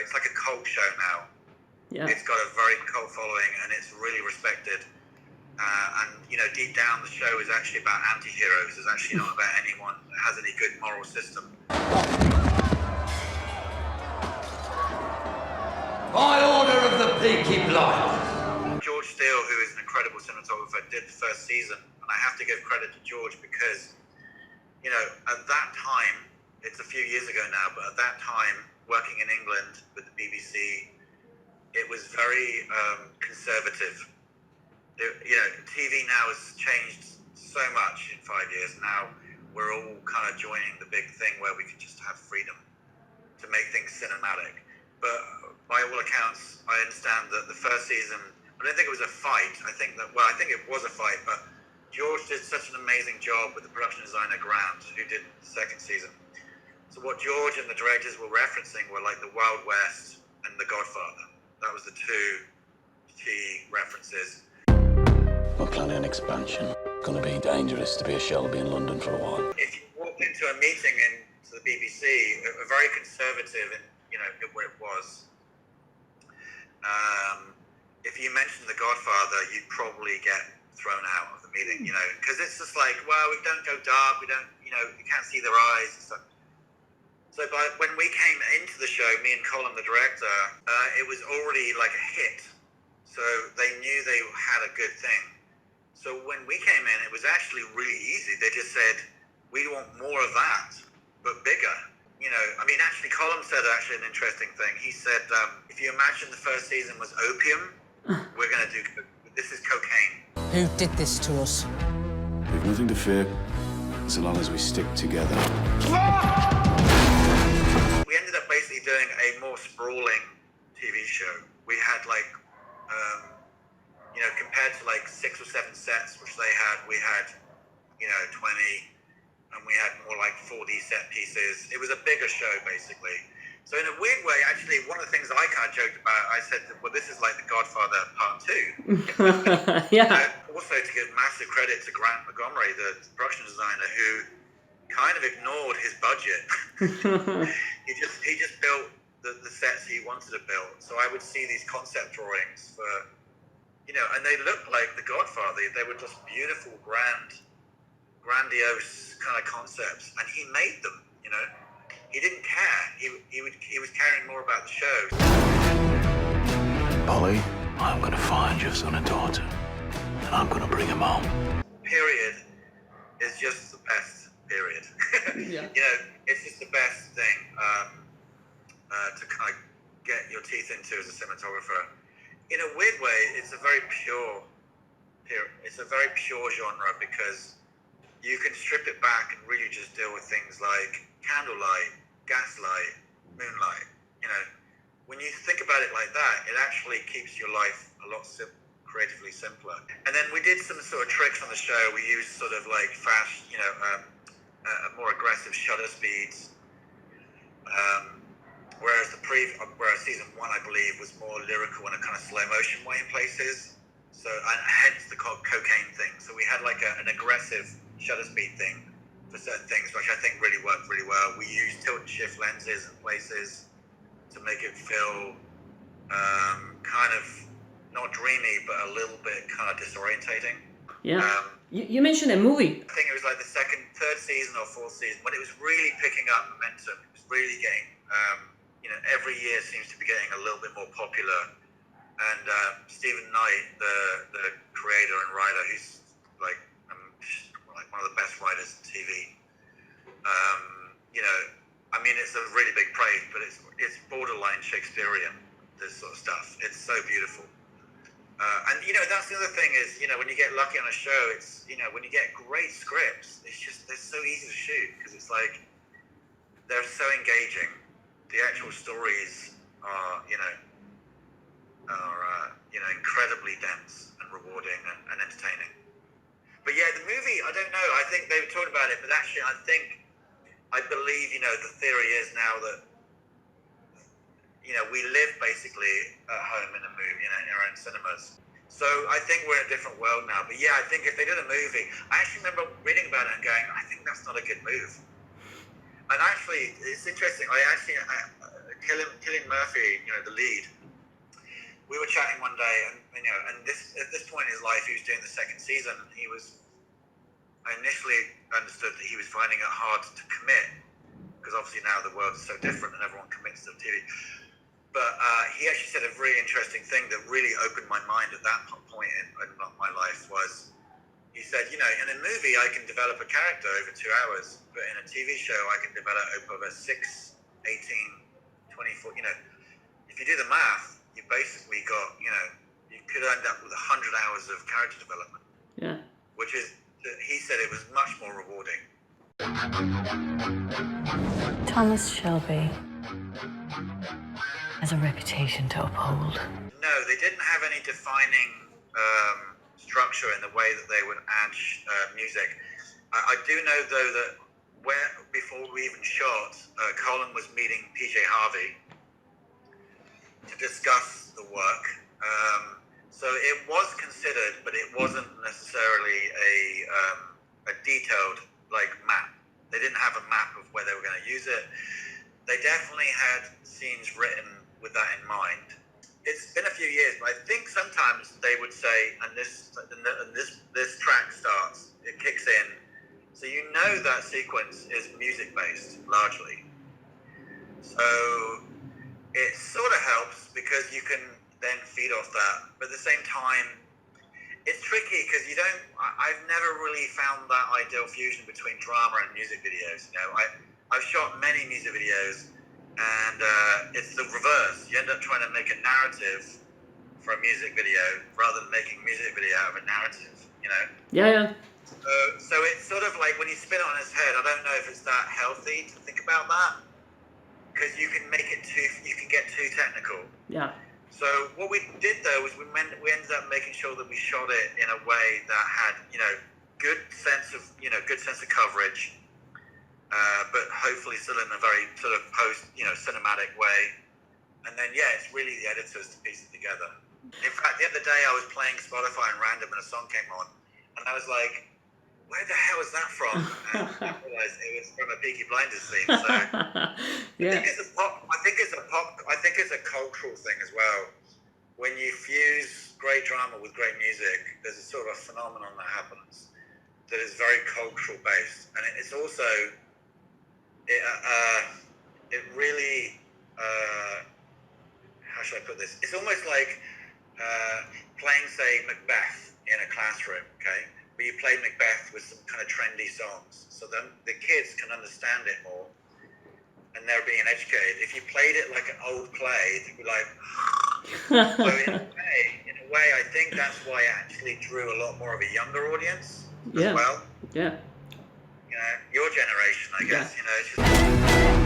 it's like a cult show now. Yeah. It's got a very cult following, and it's really respected. And deep down, the show is actually about anti-heroes. It's actually not about anyone that has any good moral system. By order of the Peaky Blinders. George Steele, who is an incredible cinematographer, did the first season, and I have to give credit to George because, at that time, it's a few years ago now, but at that time, working in England with the BBC, it was very conservative. TV now has changed so much in 5 years. Now we're all kind of joining the big thing where we can just have freedom to make things cinematic. But by all accounts, I understand that the first season, I don't think it was a fight. I think it was a fight, but George did such an amazing job with the production designer Grant, who did the second season. So what George and the directors were referencing were like the Wild West and the Godfather. That was the two key references. We're planning an expansion. Gonna be dangerous to be a Shelby in London for a while. If you walked into a meeting into the BBC, a very conservative, and where it was, if you mentioned the Godfather, you'd probably get thrown out of the meeting, because it's just like, well, we don't go dark, we don't, you can't see their eyes and stuff. So when we came into the show, me and Colin, the director, it was already like a hit. So they knew they had a good thing. So when we came in, it was actually really easy. They just said, we want more of that, but bigger. Actually, Colin said an interesting thing. He said, if you imagine the first season was opium, we're going to do, this is cocaine. Who did this to us? We've nothing to fear, so long as we stick together. We ended up basically doing a more sprawling TV show. We had compared to 6 or 7 sets, which they had, we had, 20, and we had more like 4D set pieces. It was a bigger show, basically. So in a weird way, actually, one of the things I kind of joked about, I said, well, this is like The Godfather Part 2. Yeah. Also, to give massive credit to Grant Montgomery, the production designer, who kind of ignored his budget. he just built the sets he wanted to build. So I would see these concept drawings for, and they looked like The Godfather. They were just beautiful, grandiose kind of concepts, and he made them. He didn't care. He was caring more about the show. Polly, I'm gonna find your son and daughter, and I'm gonna bring him home. Period is just the best. Period. Yeah. It's just the best thing to kind of get your teeth into as a cinematographer. In a weird way, it's a very pure genre, because you can strip it back and really just deal with things like candlelight, gaslight, moonlight. When you think about it like that, it actually keeps your life a lot creatively simpler. And then we did some sort of tricks on the show. We used sort of like fast, more aggressive shutter speeds. Whereas season 1, I believe, was more lyrical in a kind of slow motion way in places. So, and hence the cocaine thing. So we had like an aggressive shutter speed thing for certain things, which I think really worked really well. We used tilt and shift lenses in places to make it feel kind of not dreamy, but a little bit kind of disorientating. Yeah. You mentioned a movie. I think it was like the third season or fourth season when it was really picking up momentum. It was really getting, every year seems to be getting a little bit more popular. And Stephen Knight, the creator and writer, who's like one of the best writers in TV. It's a really big praise, but it's borderline Shakespearean, this sort of stuff. It's so beautiful. And that's the other thing is, when you get lucky on a show, it's, when you get great scripts, they're so easy to shoot, because it's like, they're so engaging. The actual stories are, incredibly dense and rewarding and entertaining. But yeah, the movie, I don't know. I think they were talking about it, but actually, I believe, the theory is now that, we live basically at home in a movie, in our own cinemas. So I think we're in a different world now. But yeah, I think if they did a movie, I actually remember reading about it and going, I think that's not a good move. And actually, it's interesting. Cillian Murphy, the lead. We were chatting one day, and at this point in his life, he was doing the second season. And I initially understood that he was finding it hard to commit, because obviously now the world is so different and everyone commits to TV. But he actually said a really interesting thing that really opened my mind at that point in my life was, he said, in a movie I can develop a character over 2 hours, but in a TV show I can develop over 6, 18, 24, if you do the math, you basically got, you could end up with 100 hours of character development. Yeah. Which is, he said it was much more rewarding. Thomas Shelby has a reputation to uphold. No, they didn't have any defining structure in the way that they would add music. I do know, though, that before we even shot, Colin was meeting PJ Harvey to discuss the work. So it was considered, but it wasn't necessarily a detailed map. They didn't have a map of where they were going to use it. They definitely had scenes written with that in mind. It's been a few years, but I think sometimes they would say, and this track starts, it kicks in, so that sequence is music based largely. So it sort of helps because you can then feed off that, but at the same time, it's tricky because I've never really found that ideal fusion between drama and music videos. I've shot many music videos, and it's the reverse. You end up trying to make a narrative for a music video rather than making a music video out of a narrative. Yeah. So it's sort of like when you spin it on its head. I don't know if it's that healthy to think about that, because you can get too technical. Yeah. So what we did though was we ended up making sure that we shot it in a way that had good sense of coverage, but hopefully still in a very sort of post cinematic way. And then it's really the editors to piece it together. In fact, the other day I was playing Spotify and random, and a song came on, and I was like, where the hell is that from? And I realized it was from a Peaky Blinders scene. So Yeah. I think it's a cultural thing as well. When you fuse great drama with great music, there's a sort of a phenomenon that happens that is very cultural based, and it's also it really how should I put this? It's almost like playing, say, Macbeth in a classroom, okay? But you play Macbeth with some kind of trendy songs, so then the kids can understand it more, and they're being educated. If you played it like an old play, they'd be like, so in a way, I think that's why it actually drew a lot more of a younger audience as well. Yeah. Your generation, I guess, it's just...